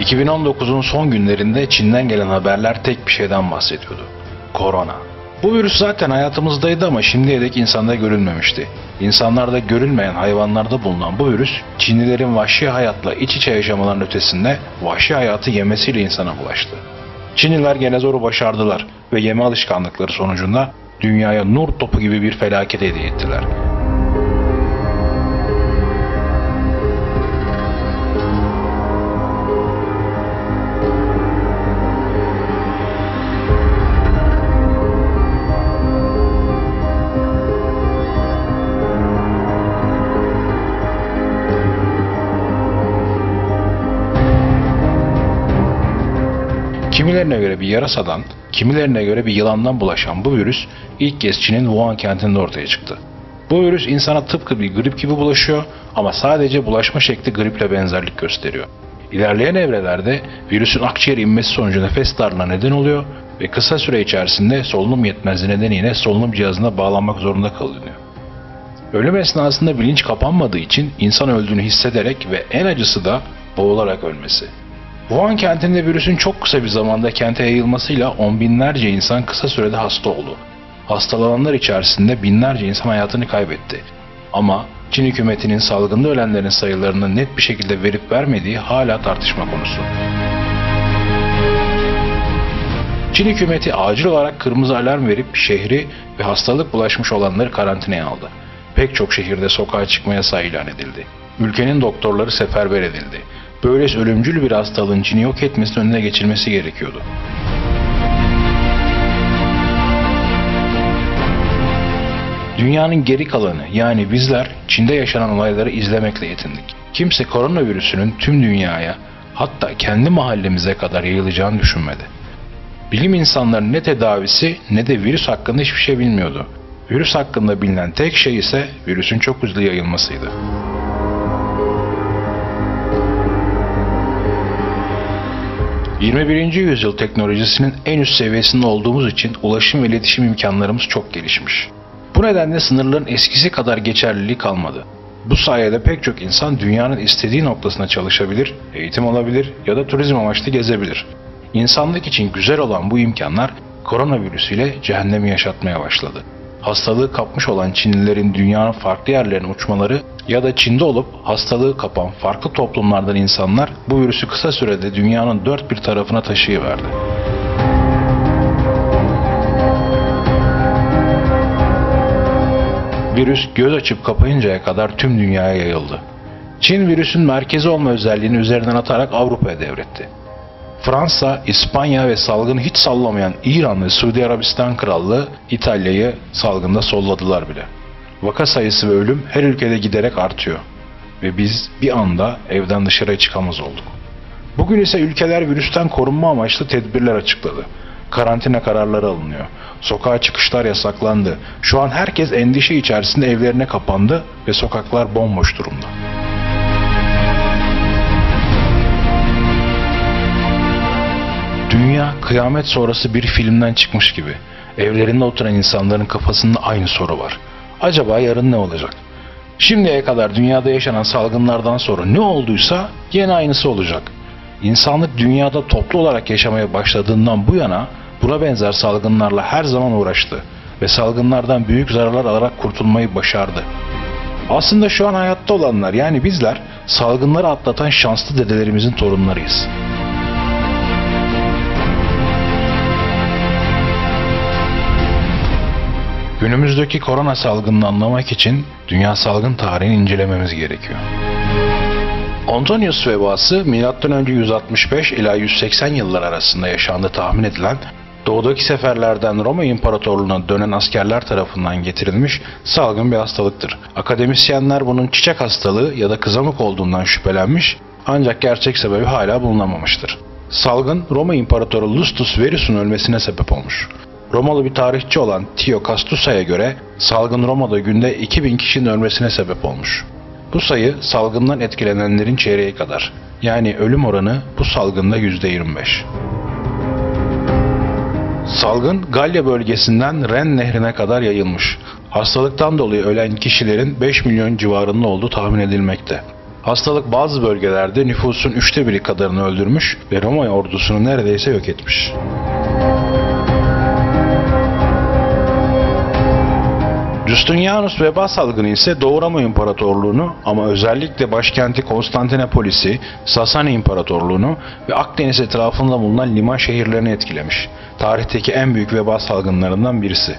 2019'un son günlerinde Çin'den gelen haberler tek bir şeyden bahsediyordu: korona. Bu virüs zaten hayatımızdaydı ama şimdiye dek insanda görülmemişti. İnsanlarda görülmeyen hayvanlarda bulunan bu virüs, Çinlilerin vahşi hayatla iç içe yaşamaların ötesinde vahşi hayatı yemesiyle insana bulaştı. Çinliler gene zoru başardılar ve yeme alışkanlıkları sonucunda dünyaya nur topu gibi bir felaket hediye ettiler. Kimilerine göre bir yarasadan, kimilerine göre bir yılandan bulaşan bu virüs ilk kez Çin'in Wuhan kentinde ortaya çıktı. Bu virüs insana tıpkı bir grip gibi bulaşıyor ama sadece bulaşma şekli griple benzerlik gösteriyor. İlerleyen evrelerde virüsün akciğere inmesi sonucu nefes darlığına neden oluyor ve kısa süre içerisinde solunum yetmezliği nedeniyle solunum cihazına bağlanmak zorunda kalınıyor. Ölüm esnasında bilinç kapanmadığı için insan öldüğünü hissederek ve en acısı da boğularak ölmesi. Wuhan kentinde virüsün çok kısa bir zamanda kente yayılmasıyla on binlerce insan kısa sürede hasta oldu. Hastalananlar içerisinde binlerce insan hayatını kaybetti. Ama Çin hükümetinin salgında ölenlerin sayılarını net bir şekilde verip vermediği hala tartışma konusu. Çin hükümeti acil olarak kırmızı alarm verip şehri ve hastalık bulaşmış olanları karantinaya aldı. Pek çok şehirde sokağa çıkma yasağı ilan edildi. Ülkenin doktorları seferber edildi. Böylesi ölümcül bir hastalığın Çin'i yok etmesinin önüne geçilmesi gerekiyordu. Dünyanın geri kalanı, yani bizler, Çin'de yaşanan olayları izlemekle yetindik. Kimse koronavirüsünün tüm dünyaya, hatta kendi mahallemize kadar yayılacağını düşünmedi. Bilim insanları ne tedavisi ne de virüs hakkında hiçbir şey bilmiyordu. Virüs hakkında bilinen tek şey ise virüsün çok hızlı yayılmasıydı. ...21. yüzyıl teknolojisinin en üst seviyesinde olduğumuz için ulaşım ve iletişim imkanlarımız çok gelişmiş. Bu nedenle sınırların eskisi kadar geçerliliği kalmadı. Bu sayede pek çok insan dünyanın istediği noktasına çalışabilir, eğitim alabilir ya da turizm amaçlı gezebilir. İnsanlık için güzel olan bu imkanlar koronavirüsüyle cehennemi yaşatmaya başladı. Hastalığı kapmış olan Çinlilerin dünyanın farklı yerlerine uçmaları ya da Çin'de olup hastalığı kapan farklı toplumlardan insanlar bu virüsü kısa sürede dünyanın dört bir tarafına taşıyıverdi. Virüs göz açıp kapayıncaya kadar tüm dünyaya yayıldı. Çin virüsün merkezi olma özelliğini üzerinden atarak Avrupa'ya devretti. Fransa, İspanya ve salgını hiç sallamayan İran ve Suudi Arabistan Krallığı İtalya'yı salgında solladılar bile. Vaka sayısı ve ölüm her ülkede giderek artıyor. Ve biz bir anda evden dışarıya çıkamaz olduk. Bugün ise ülkeler virüsten korunma amaçlı tedbirler açıkladı. Karantina kararları alınıyor. Sokağa çıkışlar yasaklandı. Şu an herkes endişe içerisinde evlerine kapandı ve sokaklar bomboş durumda. Dünya kıyamet sonrası bir filmden çıkmış gibi. Evlerinde oturan insanların kafasında aynı soru var. Acaba yarın ne olacak? Şimdiye kadar dünyada yaşanan salgınlardan sonra ne olduysa yine aynısı olacak. İnsanlık dünyada toplu olarak yaşamaya başladığından bu yana buna benzer salgınlarla her zaman uğraştı ve salgınlardan büyük zararlar alarak kurtulmayı başardı. Aslında şu an hayatta olanlar, yani bizler, salgınları atlatan şanslı dedelerimizin torunlarıyız. Günümüzdeki korona salgınını anlamak için dünya salgın tarihini incelememiz gerekiyor. Antonius vebası M.Ö. 165 ila 180 yıllar arasında yaşandığı tahmin edilen, doğudaki seferlerden Roma İmparatorluğu'na dönen askerler tarafından getirilmiş salgın bir hastalıktır. Akademisyenler bunun çiçek hastalığı ya da kızamık olduğundan şüphelenmiş, ancak gerçek sebebi hala bulunamamıştır. Salgın Roma İmparatoru Lustus Verus'un ölmesine sebep olmuş. Romalı bir tarihçi olan Dio Castusa'ya göre salgın Roma'da günde 2000 kişinin ölmesine sebep olmuş. Bu sayı salgından etkilenenlerin çeyreği kadar. Yani ölüm oranı bu salgında %25. Salgın Galya bölgesinden Ren nehrine kadar yayılmış. Hastalıktan dolayı ölen kişilerin 5 milyon civarında olduğu tahmin edilmekte. Hastalık bazı bölgelerde nüfusun 1/3 kadarını öldürmüş ve Roma ordusunu neredeyse yok etmiş. Justinianus veba salgını ise Doğu Roma İmparatorluğunu ama özellikle başkenti Konstantinopolis'i, Sasani İmparatorluğunu ve Akdeniz etrafında bulunan liman şehirlerini etkilemiş. Tarihteki en büyük veba salgınlarından birisi.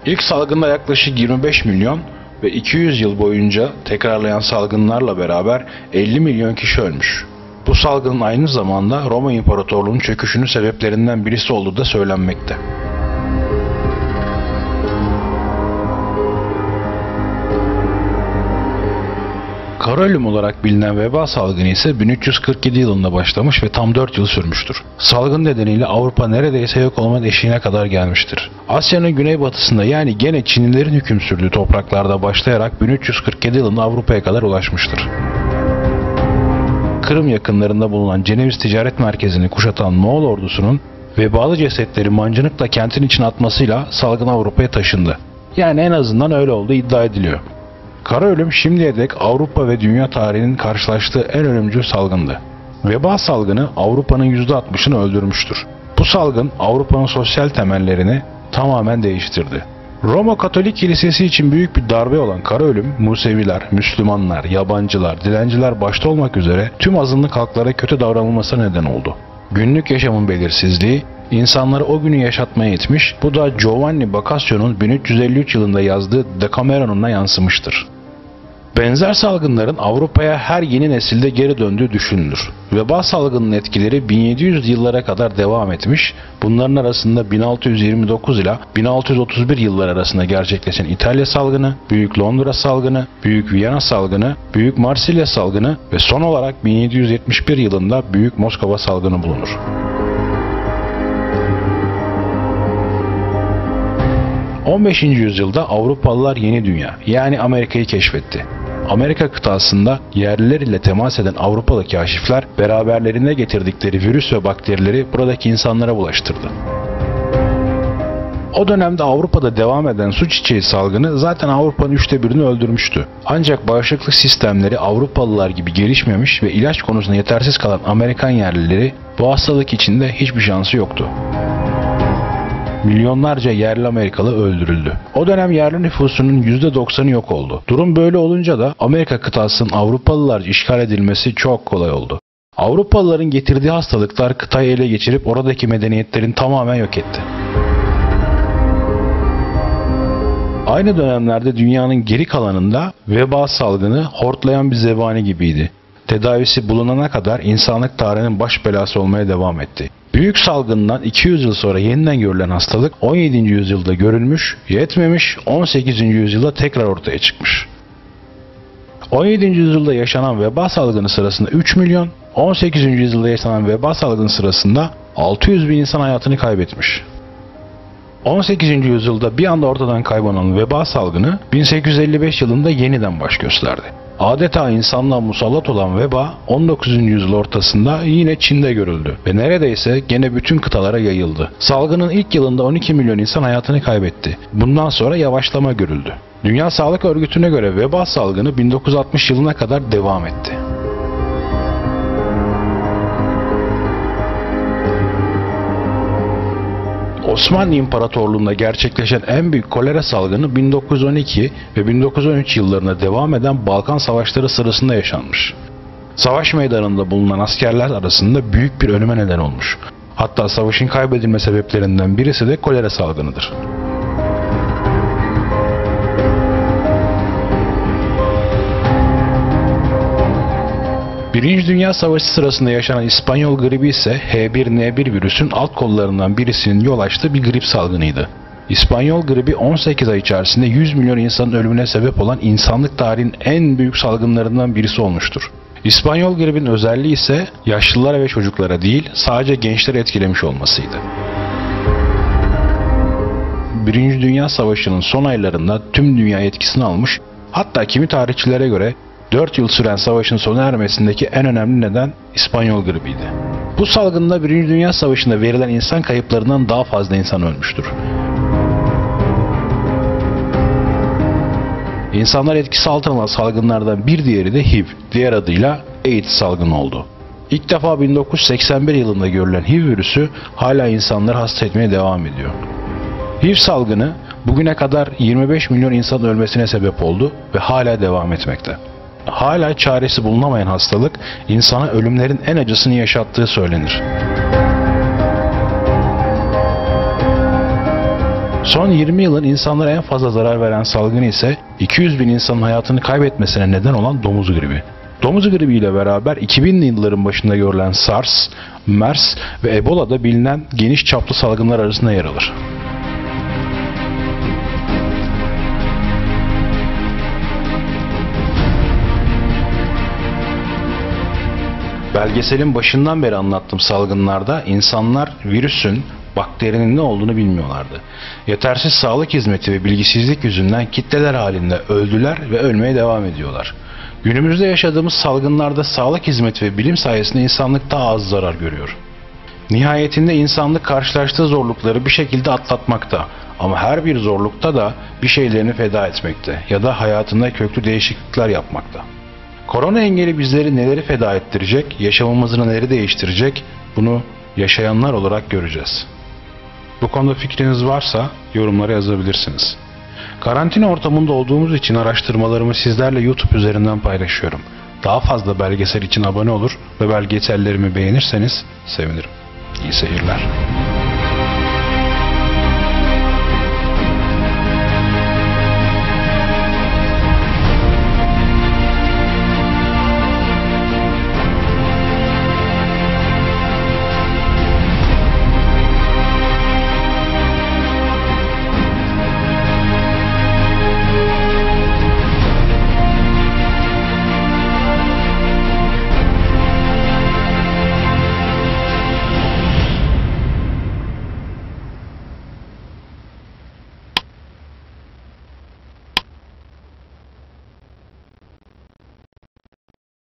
İlk salgında yaklaşık 25 milyon ve 200 yıl boyunca tekrarlayan salgınlarla beraber 50 milyon kişi ölmüş. Bu salgının aynı zamanda Roma İmparatorluğu'nun çöküşünün sebeplerinden birisi olduğu da söylenmekte. Kara ölüm olarak bilinen veba salgını ise 1347 yılında başlamış ve tam 4 yıl sürmüştür. Salgın nedeniyle Avrupa neredeyse yok olma eşiğine kadar gelmiştir. Asya'nın güneybatısında yani gene Çinlilerin hüküm sürdüğü topraklarda başlayarak 1347 yılında Avrupa'ya kadar ulaşmıştır. Kırım yakınlarında bulunan Ceneviz Ticaret Merkezi'ni kuşatan Moğol ordusunun vebalı cesetleri mancınıkla kentin içine atmasıyla salgın Avrupa'ya taşındı. Yani en azından öyle olduğu iddia ediliyor. Kara ölüm şimdiye dek Avrupa ve dünya tarihinin karşılaştığı en ölümcül salgındı. Veba salgını Avrupa'nın %60'ını öldürmüştür. Bu salgın Avrupa'nın sosyal temellerini tamamen değiştirdi. Roma Katolik Kilisesi için büyük bir darbe olan kara ölüm, Museviler, Müslümanlar, yabancılar, dilenciler başta olmak üzere tüm azınlık halklara kötü davranılmasına neden oldu. Günlük yaşamın belirsizliği, insanları o günü yaşatmaya yetmiş, bu da Giovanni Boccaccio'nun 1353 yılında yazdığı Decameron'una yansımıştır. Benzer salgınların Avrupa'ya her yeni nesilde geri döndüğü düşünülür. Veba salgının etkileri 1700 yıllara kadar devam etmiş, bunların arasında 1629 ile 1631 yıllar arasında gerçekleşen İtalya salgını, Büyük Londra salgını, Büyük Viyana salgını, Büyük Marsilya salgını ve son olarak 1771 yılında Büyük Moskova salgını bulunur. 15. yüzyılda Avrupalılar yeni dünya yani Amerika'yı keşfetti. Amerika kıtasında yerliler ile temas eden Avrupalı kaşifler beraberlerine getirdikleri virüs ve bakterileri buradaki insanlara bulaştırdı. O dönemde Avrupa'da devam eden su çiçeği salgını zaten Avrupa'nın 1/3'ünü öldürmüştü. Ancak bağışıklık sistemleri Avrupalılar gibi gelişmemiş ve ilaç konusunda yetersiz kalan Amerikan yerlileri bu hastalık içinde hiçbir şansı yoktu. Milyonlarca yerli Amerikalı öldürüldü. O dönem yerli nüfusunun %90'ı yok oldu. Durum böyle olunca da Amerika kıtasının Avrupalılarca işgal edilmesi çok kolay oldu. Avrupalıların getirdiği hastalıklar kıtayı ele geçirip oradaki medeniyetlerin tamamen yok etti. Aynı dönemlerde dünyanın geri kalanında veba salgını hortlayan bir zebani gibiydi. Tedavisi bulunana kadar insanlık tarihinin baş belası olmaya devam etti. Büyük salgından 200 yıl sonra yeniden görülen hastalık 17. yüzyılda görülmüş, yetmemiş, 18. yüzyılda tekrar ortaya çıkmış. 17. yüzyılda yaşanan veba salgını sırasında 3 milyon, 18. yüzyılda yaşanan veba salgını sırasında 600 bin insan hayatını kaybetmiş. 18. yüzyılda bir anda ortadan kaybolan veba salgını 1855 yılında yeniden baş gösterdi. Adeta insanlığa musallat olan veba 19. yüzyıl ortasında yine Çin'de görüldü ve neredeyse gene bütün kıtalara yayıldı. Salgının ilk yılında 12 milyon insan hayatını kaybetti. Bundan sonra yavaşlama görüldü. Dünya Sağlık Örgütü'ne göre veba salgını 1960 yılına kadar devam etti. Osmanlı İmparatorluğu'nda gerçekleşen en büyük kolera salgını 1912 ve 1913 yıllarında devam eden Balkan Savaşları sırasında yaşanmış. Savaş meydanında bulunan askerler arasında büyük bir ölüme neden olmuş. Hatta savaşın kaybedilme sebeplerinden birisi de kolera salgınıdır. Birinci Dünya Savaşı sırasında yaşanan İspanyol gribi ise H1N1 virüsün alt kollarından birisinin yol açtığı bir grip salgınıydı. İspanyol gribi 18 ay içerisinde 100 milyon insanın ölümüne sebep olan insanlık tarihinin en büyük salgınlarından birisi olmuştur. İspanyol gribin özelliği ise yaşlılara ve çocuklara değil sadece gençleri etkilemiş olmasıydı. Birinci Dünya Savaşı'nın son aylarında tüm dünya etkisini almış, hatta kimi tarihçilere göre 4 yıl süren savaşın sona ermesindeki en önemli neden İspanyol gribiydi. Bu salgında Birinci Dünya Savaşı'nda verilen insan kayıplarından daha fazla insan ölmüştür. İnsanlar etkisi altına alan salgınlardan bir diğeri de HIV, diğer adıyla AIDS salgını oldu. İlk defa 1981 yılında görülen HIV virüsü hala insanları hasta etmeye devam ediyor. HIV salgını bugüne kadar 25 milyon insanın ölmesine sebep oldu ve hala devam etmekte. Hala çaresi bulunamayan hastalık insana ölümlerin en acısını yaşattığı söylenir. Son 20 yılın insanlara en fazla zarar veren salgını ise 200 bin insanın hayatını kaybetmesine neden olan domuz gribi. Domuz gribi ile beraber 2000'li yılların başında görülen SARS, MERS ve Ebola da bilinen geniş çaplı salgınlar arasında yer alır. Belgeselin başından beri anlattığım salgınlarda insanlar virüsün, bakterinin ne olduğunu bilmiyorlardı. Yetersiz sağlık hizmeti ve bilgisizlik yüzünden kitleler halinde öldüler ve ölmeye devam ediyorlar. Günümüzde yaşadığımız salgınlarda sağlık hizmeti ve bilim sayesinde insanlık daha az zarar görüyor. Nihayetinde insanlık karşılaştığı zorlukları bir şekilde atlatmakta ama her bir zorlukta da bir şeylerini feda etmekte ya da hayatında köklü değişiklikler yapmakta. Korona engeli bizleri neleri feda ettirecek, yaşamımızı neleri değiştirecek, bunu yaşayanlar olarak göreceğiz. Bu konuda fikriniz varsa yorumlara yazabilirsiniz. Karantina ortamında olduğumuz için araştırmalarımı sizlerle YouTube üzerinden paylaşıyorum. Daha fazla belgesel için abone olur ve belgesellerimi beğenirseniz sevinirim. İyi seyirler.